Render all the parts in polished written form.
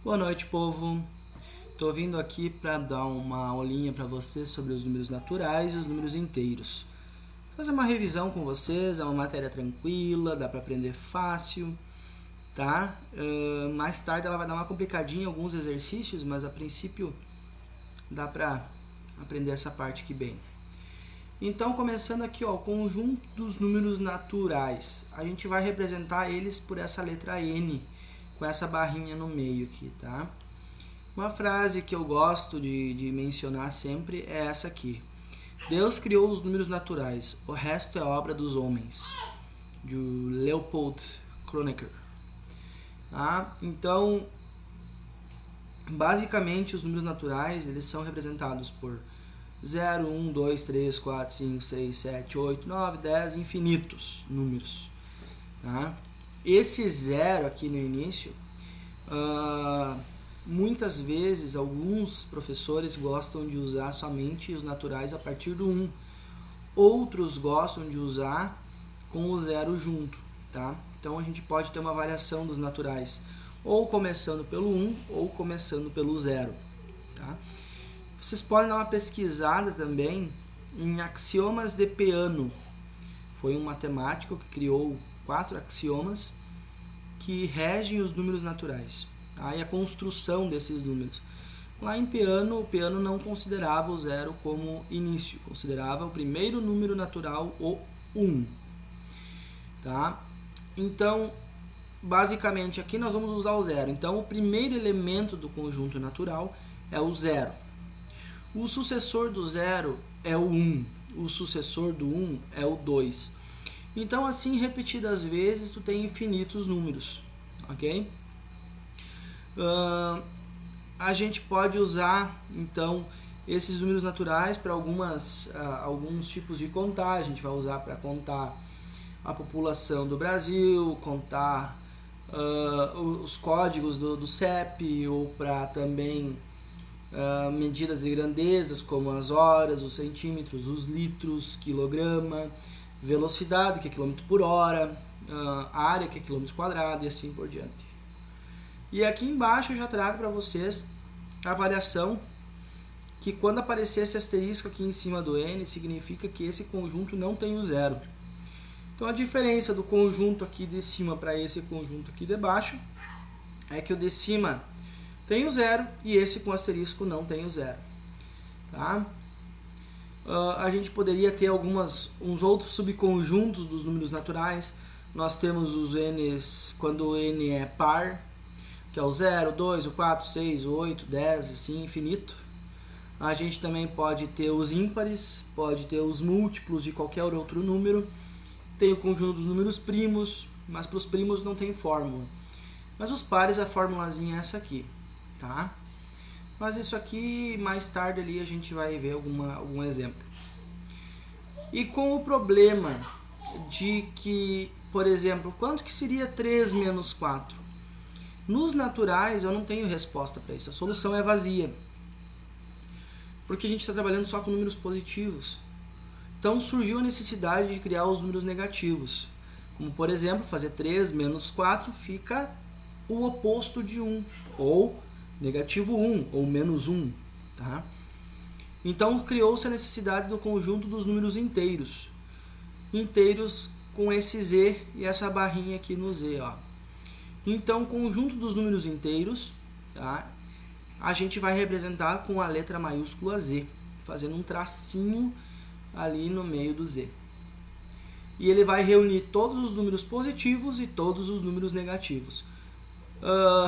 Boa noite, povo. Estou vindo aqui para dar uma aulinha para vocês sobre os números naturais e os números inteiros. Fazer uma revisão com vocês, é uma matéria tranquila, dá para aprender fácil, tá? Mais tarde ela vai dar uma complicadinha, alguns exercícios, mas a princípio dá para aprender essa parte aqui bem. Então, começando aqui, ó, o conjunto dos números naturais. A gente vai representar eles por essa letra N, com essa barrinha no meio aqui, tá? Uma frase que eu gosto de mencionar sempre é essa aqui. Deus criou os números naturais, o resto é obra dos homens. De Leopold Kronecker. Tá? Então, basicamente, os números naturais eles são representados por 0, 1, 2, 3, 4, 5, 6, 7, 8, 9, 10, infinitos números. Tá? Esse zero aqui no início, muitas vezes alguns professores gostam de usar somente os naturais a partir do 1. Outros gostam de usar com o zero junto. Tá? Então a gente pode ter uma variação dos naturais ou começando pelo 1 ou começando pelo 0. Tá? Vocês podem dar uma pesquisada também em axiomas de Peano. Foi um matemático que criou 4 axiomas que regem os números naturais, tá? E a construção desses números. Lá em Peano, o Peano não considerava o zero como início, considerava o primeiro número natural o 1. Tá? Então, basicamente, aqui nós vamos usar o zero. Então, o primeiro elemento do conjunto natural é o zero. O sucessor do zero é o 1. O sucessor do 1 é o 2. Então, assim, repetidas vezes, tu tem infinitos números, ok? A gente pode usar, então, esses números naturais para alguns tipos de contagem. A gente vai usar para contar a população do Brasil, contar os códigos do CEP, ou para também medidas de grandezas, como as horas, os centímetros, os litros, quilograma, velocidade, que é quilômetro por hora, área, que é quilômetro quadrado, e assim por diante. E aqui embaixo eu já trago para vocês a variação, que quando aparecer esse asterisco aqui em cima do N, significa que esse conjunto não tem o zero. Então a diferença do conjunto aqui de cima para esse conjunto aqui de baixo é que o de cima tem o zero e esse com asterisco não tem o zero. Tá? A gente poderia ter uns outros subconjuntos dos números naturais. Nós temos os n's quando o n é par, que é o 0, 2, o 4, 6, o 8, 10, assim, infinito. A gente também pode ter os ímpares, pode ter os múltiplos de qualquer outro número. Tem o conjunto dos números primos, mas para os primos não tem fórmula. Mas os pares, a formulazinha é essa aqui. Tá? Mas isso aqui, mais tarde ali, a gente vai ver algum exemplo. E com o problema de que, por exemplo, quanto que seria 3 menos 4? Nos naturais eu não tenho resposta para isso, a solução é vazia. Porque a gente está trabalhando só com números positivos. Então surgiu a necessidade de criar os números negativos. Como, por exemplo, fazer 3 menos 4 fica o oposto de 1, ou negativo 1, ou menos 1. Tá? Então criou-se a necessidade do conjunto dos números inteiros. Inteiros com esse Z e essa barrinha aqui no Z. Ó. Então o conjunto dos números inteiros, tá? A gente vai representar com a letra maiúscula Z, fazendo um tracinho ali no meio do Z. E ele vai reunir todos os números positivos e todos os números negativos.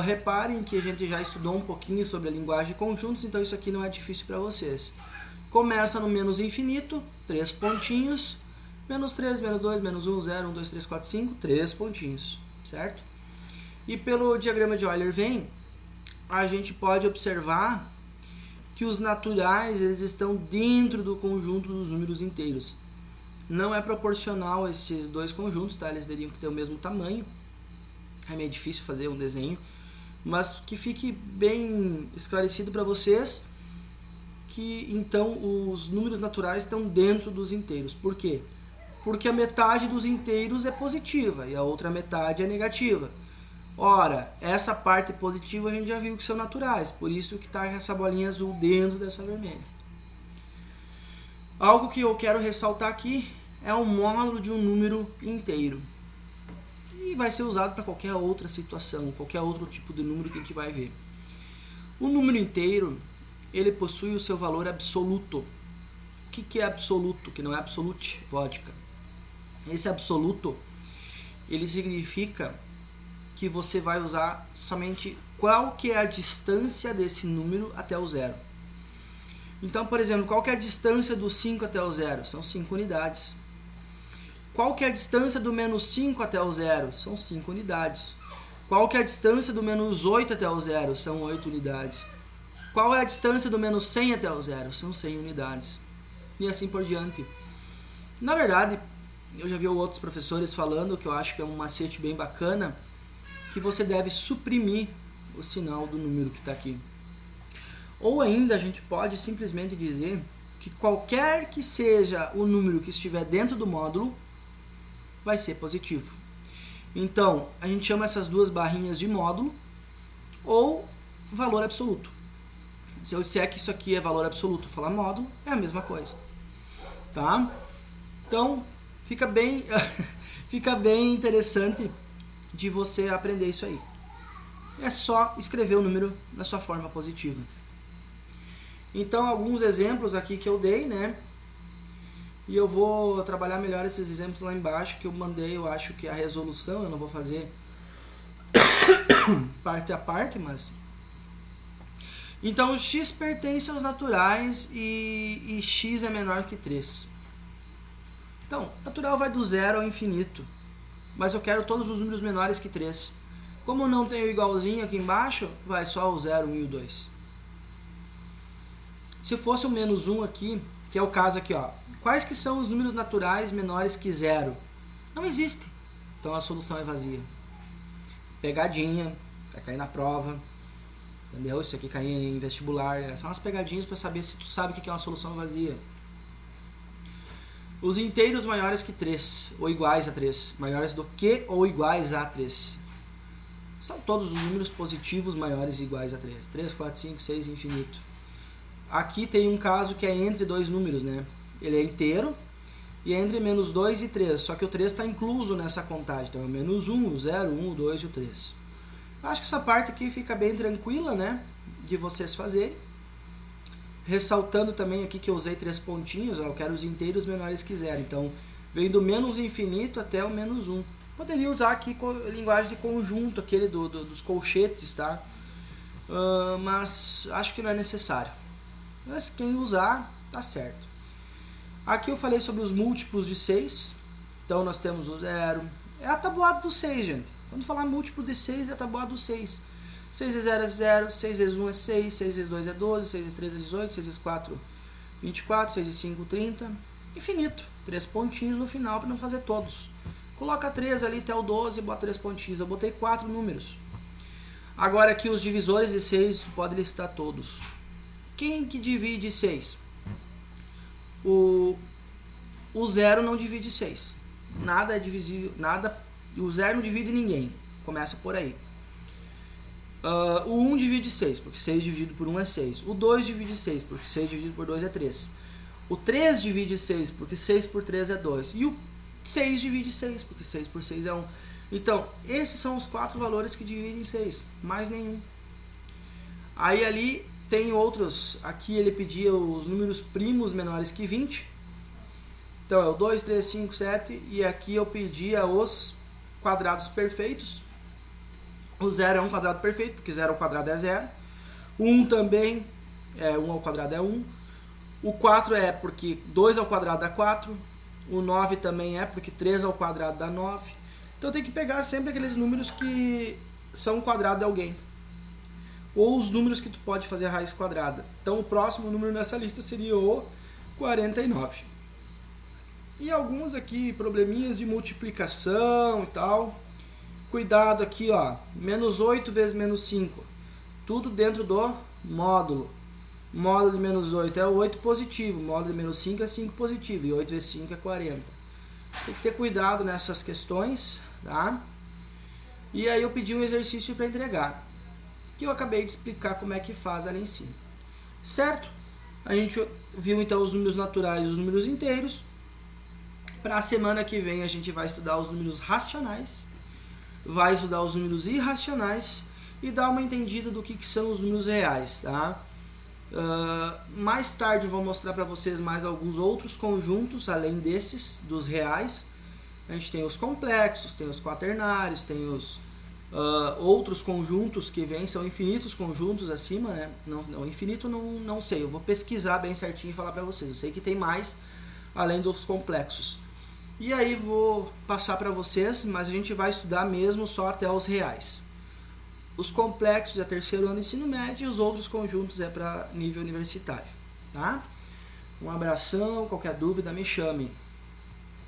Reparem que a gente já estudou um pouquinho sobre a linguagem de conjuntos, então isso aqui não é difícil para vocês. Começa no menos infinito, 3 pontinhos, menos 3, menos 2, menos 1, 0, 1, 2, 3, 4, 5, 3 pontinhos, certo? E pelo diagrama de Euler-Venn, a gente pode observar que os naturais eles estão dentro do conjunto dos números inteiros. Não é proporcional esses dois conjuntos, tá? Eles teriam que ter o mesmo tamanho. É meio difícil fazer um desenho, mas que fique bem esclarecido para vocês que então os números naturais estão dentro dos inteiros. Por quê? Porque a metade dos inteiros é positiva e a outra metade é negativa. Ora, essa parte positiva a gente já viu que são naturais, por isso que está essa bolinha azul dentro dessa vermelha. Algo que eu quero ressaltar aqui é o módulo de um número inteiro. E vai ser usado para qualquer outra situação, qualquer outro tipo de número que a gente vai ver. O número inteiro, ele possui o seu valor absoluto. O que é absoluto? Que não é absolute vodka. Esse absoluto, ele significa que você vai usar somente qual que é a distância desse número até o zero. Então, por exemplo, qual que é a distância do 5 até o zero? São 5 unidades. Qual que é a distância do menos 5 até o zero? São 5 unidades. Qual que é a distância do menos 8 até o zero? São 8 unidades. Qual é a distância do menos 100 até o zero? São 100 unidades. E assim por diante. Na verdade, eu já vi outros professores falando, que eu acho que é um macete bem bacana, que você deve suprimir o sinal do número que está aqui. Ou ainda a gente pode simplesmente dizer que qualquer que seja o número que estiver dentro do módulo vai ser positivo. Então, a gente chama essas duas barrinhas de módulo ou valor absoluto. Se eu disser que isso aqui é valor absoluto, falar módulo, é a mesma coisa. Tá? Então, fica bem interessante de você aprender isso aí. É só escrever o número na sua forma positiva. Então, alguns exemplos aqui que eu dei, né? E eu vou trabalhar melhor esses exemplos lá embaixo, que eu mandei, eu acho que a resolução, eu não vou fazer parte a parte, mas... Então, x pertence aos naturais e x é menor que 3. Então, natural vai do 0 ao infinito, mas eu quero todos os números menores que 3. Como não tem o igualzinho aqui embaixo, vai só o 0, 1 e o 2. Se fosse o menos 1 aqui, que é o caso aqui, ó. Quais que são os números naturais menores que 0? Não existe. Então a solução é vazia. Pegadinha, vai cair na prova. Entendeu? Isso aqui cair em vestibular. São umas pegadinhas para saber se tu sabe o que é uma solução vazia. Os inteiros maiores que 3, ou iguais a 3. Maiores do que ou iguais a 3. São todos os números positivos maiores e iguais a 3. 3, 4, 5, 6, infinito. Aqui tem um caso que é entre dois números, né? Ele é inteiro e é entre menos 2 e 3. Só que o 3 está incluso nessa contagem. Então é o menos 1, o 0, 1, o 2 e o 3. Acho que essa parte aqui fica bem tranquila, né? De vocês fazerem. Ressaltando também aqui que eu usei 3 pontinhos. Ó, eu quero os inteiros menores que 0. Então vem do menos infinito até o menos 1. Poderia usar aqui linguagem de conjunto, aquele dos colchetes, tá? Mas acho que não é necessário. Mas quem usar, tá certo. Aqui eu falei sobre os múltiplos de 6. Então nós temos o 0. É a tabuada do 6, gente. Quando falar múltiplo de 6, é a tabuada do 6. 6 vezes 0 é 0, 6 vezes 1 é 6, 6 vezes 2 é 12, 6 vezes 3 é 18, 6 vezes 4 24, 6 vezes 5 30. Infinito. 3 pontinhos no final para não fazer todos. Coloca 3 ali até o 12 e bota 3 pontinhos. Eu botei 4 números. Agora aqui os divisores de 6, pode listar todos. Quem que divide 6? O 0 não divide 6. Nada é divisível, o 0 não divide ninguém. Começa por aí. O 1 divide 6, porque 6 dividido por 1 é 6. O 2 divide 6, porque 6 dividido por 2 é 3. O 3 divide 6, porque 6 por 3 é 2. E o 6 divide 6, porque 6 por 6 é 1. Então, esses são os 4 valores que dividem 6. Mais nenhum. Aí ali... Tem outros, aqui ele pedia os números primos menores que 20. Então é o 2, 3, 5, 7. E aqui eu pedia os quadrados perfeitos. O 0 é um quadrado perfeito, porque 0 ao quadrado é 0. O 1 também, 1 ao quadrado é 1. O 4 é porque 2 ao quadrado dá 4. O 9 também é porque 3 ao quadrado dá 9. Então tem que pegar sempre aqueles números que são o quadrado de alguém. Ou os números que tu pode fazer a raiz quadrada. Então o próximo número nessa lista seria o 49. E alguns aqui probleminhas de multiplicação e tal. Cuidado aqui, ó. Menos 8 vezes menos 5. Tudo dentro do módulo. Módulo de menos 8 é 8 positivo. Módulo de menos 5 é 5 positivo. E 8 vezes 5 é 40. Tem que ter cuidado nessas questões, tá? E aí eu pedi um exercício para entregar, que eu acabei de explicar como é que faz ali em cima. Certo? A gente viu então os números naturais e os números inteiros. Para a semana que vem a gente vai estudar os números racionais, vai estudar os números irracionais e dar uma entendida do que são os números reais, tá? Mais tarde eu vou mostrar para vocês mais alguns outros conjuntos, além desses, dos reais. A gente tem os complexos, tem os quaternários, tem os outros conjuntos que vêm, são infinitos conjuntos acima, né? Não, infinito não sei, eu vou pesquisar bem certinho e falar para vocês. Eu sei que tem mais, além dos complexos. E aí vou passar para vocês, mas a gente vai estudar mesmo só até os reais. Os complexos é terceiro ano do ensino médio e os outros conjuntos é para nível universitário, tá? Um abração, qualquer dúvida me chame.